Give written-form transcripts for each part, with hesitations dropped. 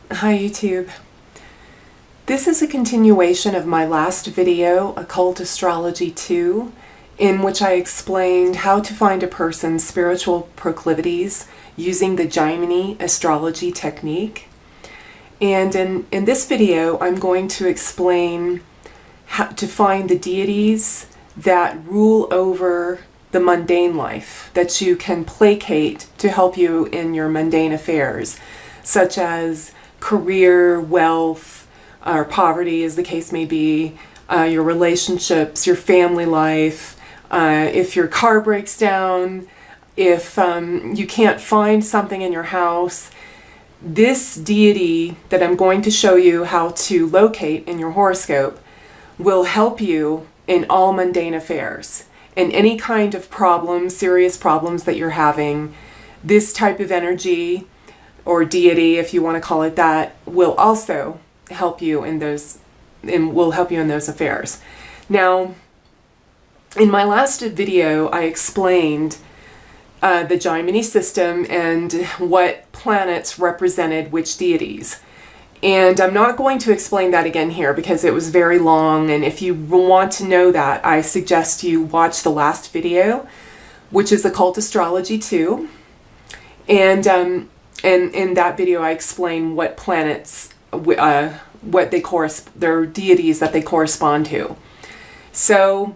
Hi YouTube. This is a continuation of my last video, Occult Astrology 2, in which I explained how to find a person's spiritual proclivities using the Jaimini Astrology technique. And in this video, I'm going to explain how to find the deities that rule over the mundane life, that you can placate to help you in your mundane affairs, such as career, wealth, or poverty, as the case may be, your relationships, your family life, if your car breaks down, if you can't find something in your house. This deity that I'm going to show you how to locate in your horoscope will help you in all mundane affairs. And any kind of problems, serious problems that you're having, this type of energy or deity, if you want to call it that, will also help you in those, and will help you in those affairs. Now, in my last video, I explained the Jaimini system and what planets represented which deities. And I'm not going to explain that again here because it was very long, and if you want to know that, I suggest you watch the last video, which is Occult Astrology 2. And in that video I explain what planets, what they their deities that they correspond to. So,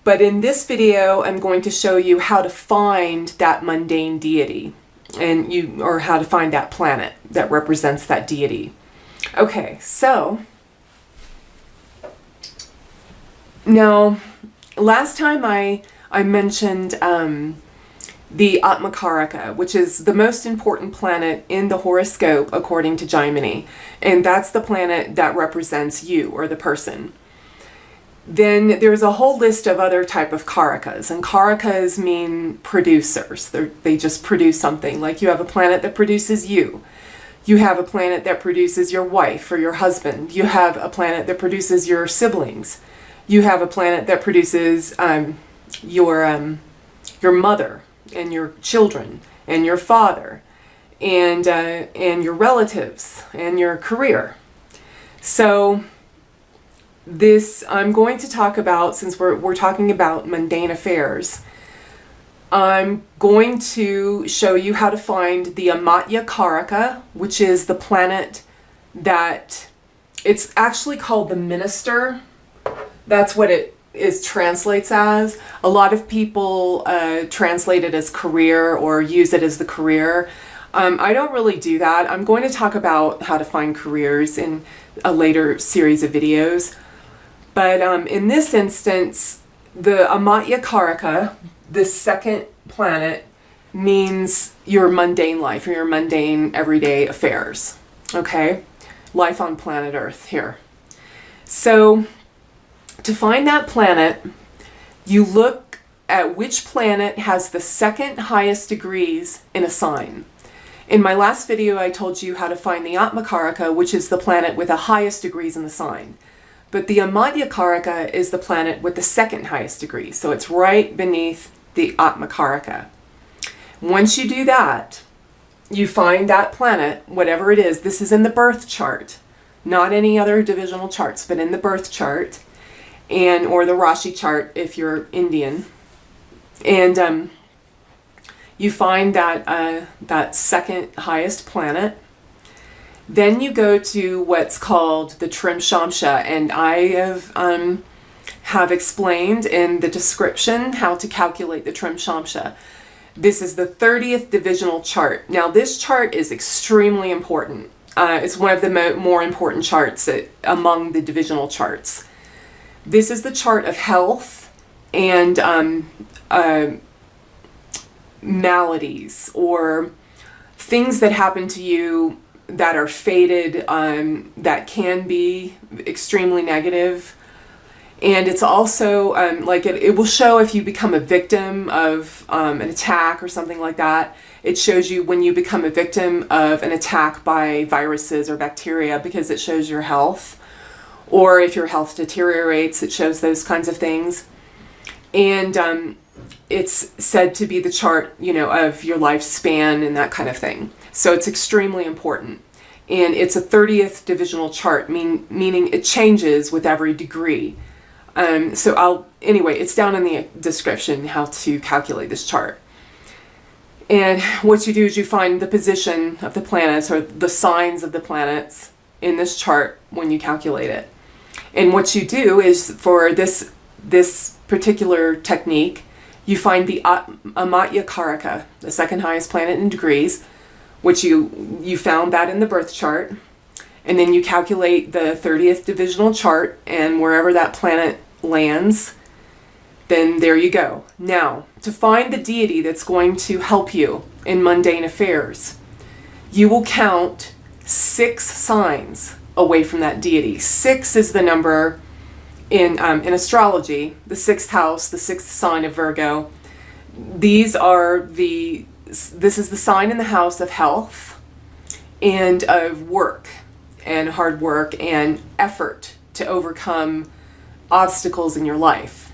but in this video I'm going to show you how to find that mundane deity, or how to find that planet that represents that deity. Okay, so now last time I mentioned the karaka, which is the most important planet in the horoscope according to Jaimini, and that's the planet that represents you or the person. Then there's a whole list of other type of karakas, and karakas mean producers. They just produce something. Like you have a planet that produces you. You have a planet that produces your wife or your husband. You have a planet that produces your siblings. You have a planet that produces your mother and your children and your father and your relatives and your career. So this I'm going to talk about, since we're talking about mundane affairs, I'm going to show you how to find the amatya karaka, which is the planet that, it's actually called the minister. That's what it translates as. A lot of people translate it as career or use it as the career. I don't really do that. I'm going to talk about how to find careers in a later series of videos. But in this instance, the amatya karaka, the second planet, means your mundane life or your mundane everyday affairs. Okay? Life on planet Earth here. So to find that planet, you look at which planet has the second highest degrees in a sign. In my last video, I told you how to find the Atmakaraka, which is the planet with the highest degrees in the sign. But the Amatya Karaka is the planet with the second highest degree, so it's right beneath the Atmakaraka. Once you do that, you find that planet, whatever it is. This is in the birth chart, not any other divisional charts, but in the birth chart, or the Rashi chart if you're Indian. And you find that second highest planet. Then you go to what's called the trimshamsha, and I have explained in the description how to calculate the trimshamsha. This is the 30th divisional chart. Now this chart is extremely important. It's one of the more important charts among the divisional charts. This is the chart of health and maladies or things that happen to you that are fated, that can be extremely negative. And it's also like it will show if you become a victim of an attack or something like that. It shows you when you become a victim of an attack by viruses or bacteria, because it shows your health. Or if your health deteriorates, it shows those kinds of things. And it's said to be the chart, of your lifespan and that kind of thing. So it's extremely important. and it's a 30th divisional chart, meaning it changes with every degree. Anyway, it's down in the description how to calculate this chart. And what you do is you find the position of the planets or the signs of the planets in this chart when you calculate it. And what you do is, for this particular technique, you find the amatya karaka, the second highest planet in degrees, which you found that in the birth chart. And then you calculate the 30th divisional chart, and wherever that planet lands, then there you go. Now, to find the deity that's going to help you in mundane affairs, you will count 6 signs away from that deity. 6 is the number in astrology, the 6th house, the 6th sign of Virgo. This is the sign in the house of health and of work and hard work and effort to overcome obstacles in your life.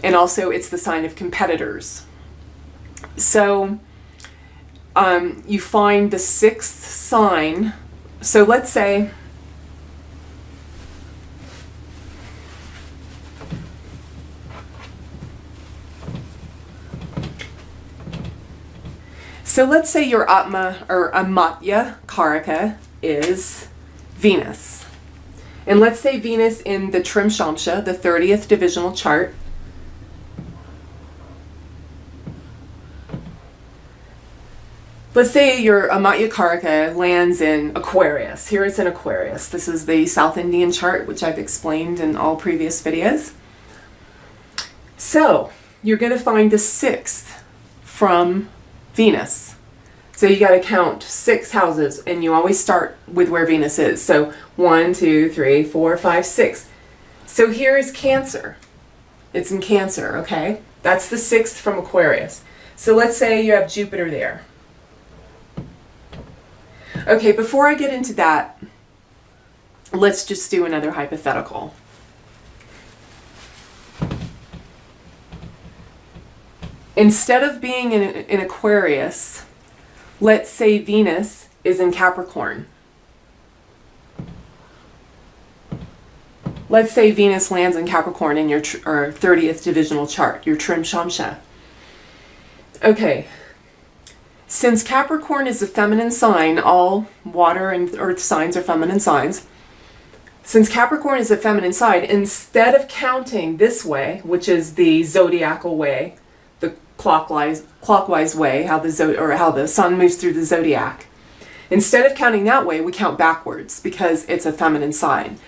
And also it's the sign of competitors. So you find the 6th sign. So let's say your Atma or Amatya Karaka is Venus. And let's say Venus in the Trimshamsha, the 30th divisional chart. Let's say your amatya karaka lands in Aquarius. Here it's in Aquarius. This is the South Indian chart, which I've explained in all previous videos. So you're going to find the 6th from Venus. So you got to count 6 houses, and you always start with where Venus is. So 1, 2, 3, 4, 5, 6. So here is Cancer. It's in Cancer, okay? That's the 6th from Aquarius. So let's say you have Jupiter there. Okay, before I get into that, let's just do another hypothetical. Instead of being in Aquarius, let's say Venus is in Capricorn. Let's say Venus lands in Capricorn in your 30th divisional chart, your trimshamsha. Okay. Since Capricorn is a feminine sign, all water and earth signs are feminine signs. Since Capricorn is a feminine sign, instead of counting this way, which is the zodiacal way, the clockwise way, how the sun moves through the zodiac, instead of counting that way, we count backwards because it's a feminine sign.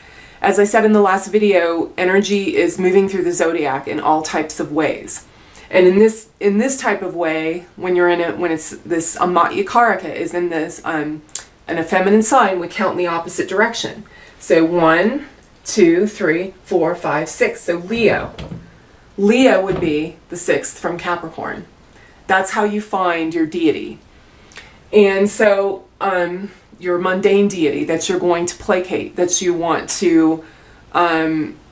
As I said in the last video, energy is moving through the zodiac in all types of ways. And in this type of way, when it's this amatya karaka is in this in a feminine sign, we count in the opposite direction. So 1, 2, 3, 4, 5, 6. So Leo would be the 6th from Capricorn. That's how you find your deity. And so your mundane deity that you're going to placate, that you want to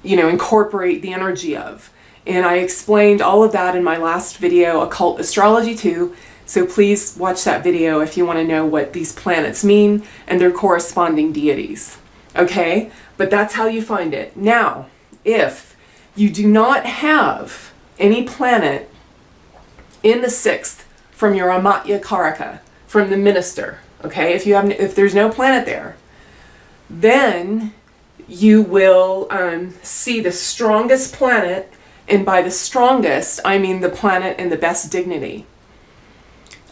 incorporate the energy of. And I explained all of that in my last video, Occult Astrology 2, so please watch that video if you want to know what these planets mean and their corresponding deities. Okay? But that's how you find it. Now, if you do not have any planet in the 6th from your amatya karaka, from the minister, okay? If there's no planet there, then you will see the strongest planet. And by the strongest, I mean the planet in the best dignity,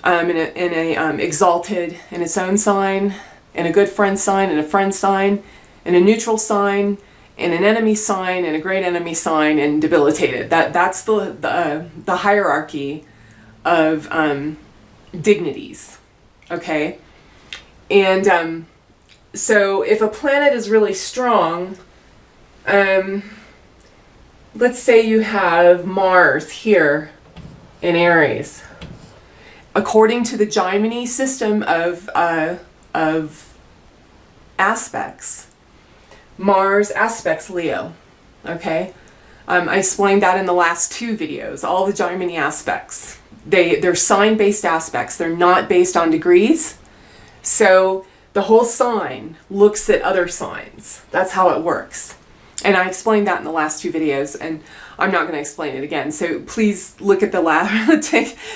exalted in its own sign, in a good friend sign, in a friend sign, in a neutral sign, in an enemy sign, in a great enemy sign, and debilitated. That's the hierarchy of dignities. Okay, and so if a planet is really strong, let's say you have Mars here in Aries. According to the Jaimini system of aspects, Mars aspects Leo. Okay, I explained that in the last 2 videos. All the Jaimini aspects, they're sign-based aspects. They're not based on degrees. So the whole sign looks at other signs. That's how it works. And I explained that in the last 2 videos, and I'm not going to explain it again. So please look at the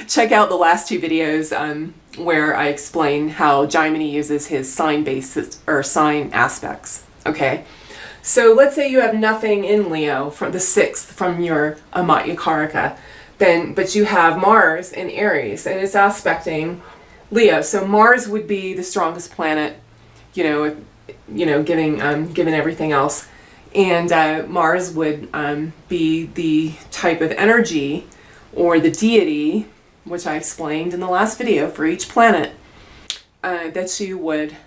check out the last 2 videos where I explain how Jaimini uses his sign basis or sign aspects. Okay. So let's say you have nothing in Leo from the 6th from your amatya karaka, but you have Mars in Aries and it's aspecting Leo. So Mars would be the strongest planet, given everything else. And Mars would be the type of energy or the deity, which I explained in the last video for each planet, that you would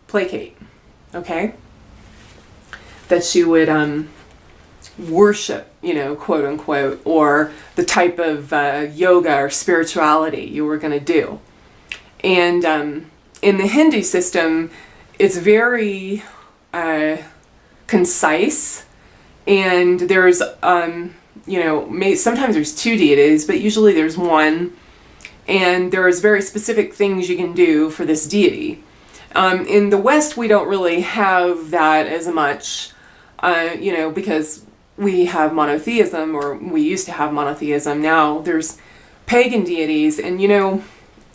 placate, okay? That you would worship, quote unquote, or the type of yoga or spirituality you were going to do. And in the Hindu system, it's very concise, and there's sometimes there's 2 deities, but usually there's one, and there's very specific things you can do for this deity. In the West, we don't really have that as much, because we have monotheism, or we used to have monotheism. Now there's pagan deities, and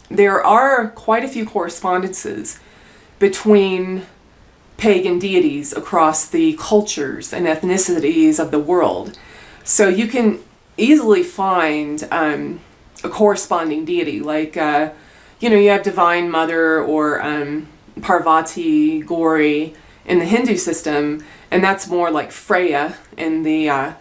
there are quite a few correspondences between pagan deities across the cultures and ethnicities of the world. So you can easily find a corresponding deity, like, you have Divine Mother or Parvati, Gauri in the Hindu system, and that's more like Freya in the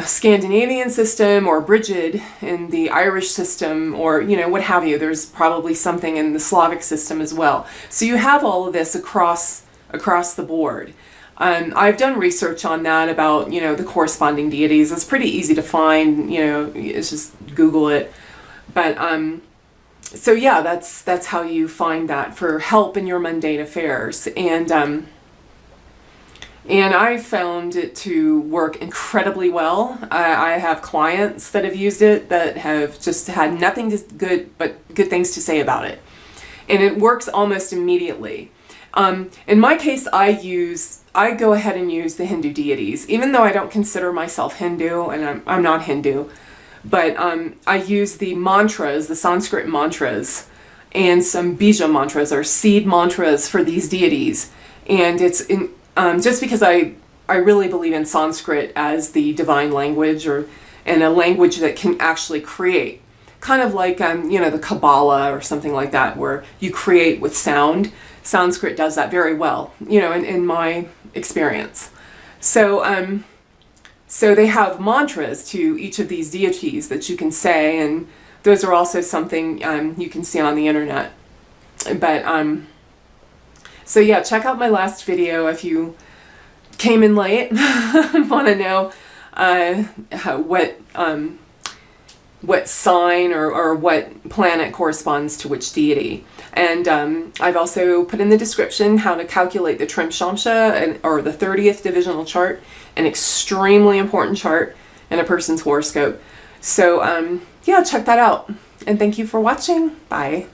Scandinavian system, or Brigid in the Irish system, or what have you. There's probably something in the Slavic system as well. So you have all of this across the board. I've done research on that about the corresponding deities. It's pretty easy to find. It's just Google it. But so yeah, that's how you find that for help in your mundane affairs. And I found it to work incredibly well. I have clients that have used it that have just had nothing but good things to say about it. And it works almost immediately. In my case, I go ahead and use the Hindu deities, even though I don't consider myself Hindu, and I'm not Hindu. But I use the mantras, the Sanskrit mantras, and some bija mantras, or seed mantras for these deities. And it's just because I really believe in Sanskrit as the divine language, and a language that can actually create. Kind of like, the Kabbalah or something like that, where you create with sound. Sanskrit does that very well, in my experience. So they have mantras to each of these deities that you can say, and those are also something you can see on the internet. But so yeah, check out my last video if you came in late and want to know what sign or what planet corresponds to which deity. And I've also put in the description how to calculate the trimshamsha, or the 30th divisional chart, an extremely important chart in a person's horoscope. So yeah, check that out. And thank you for watching. Bye.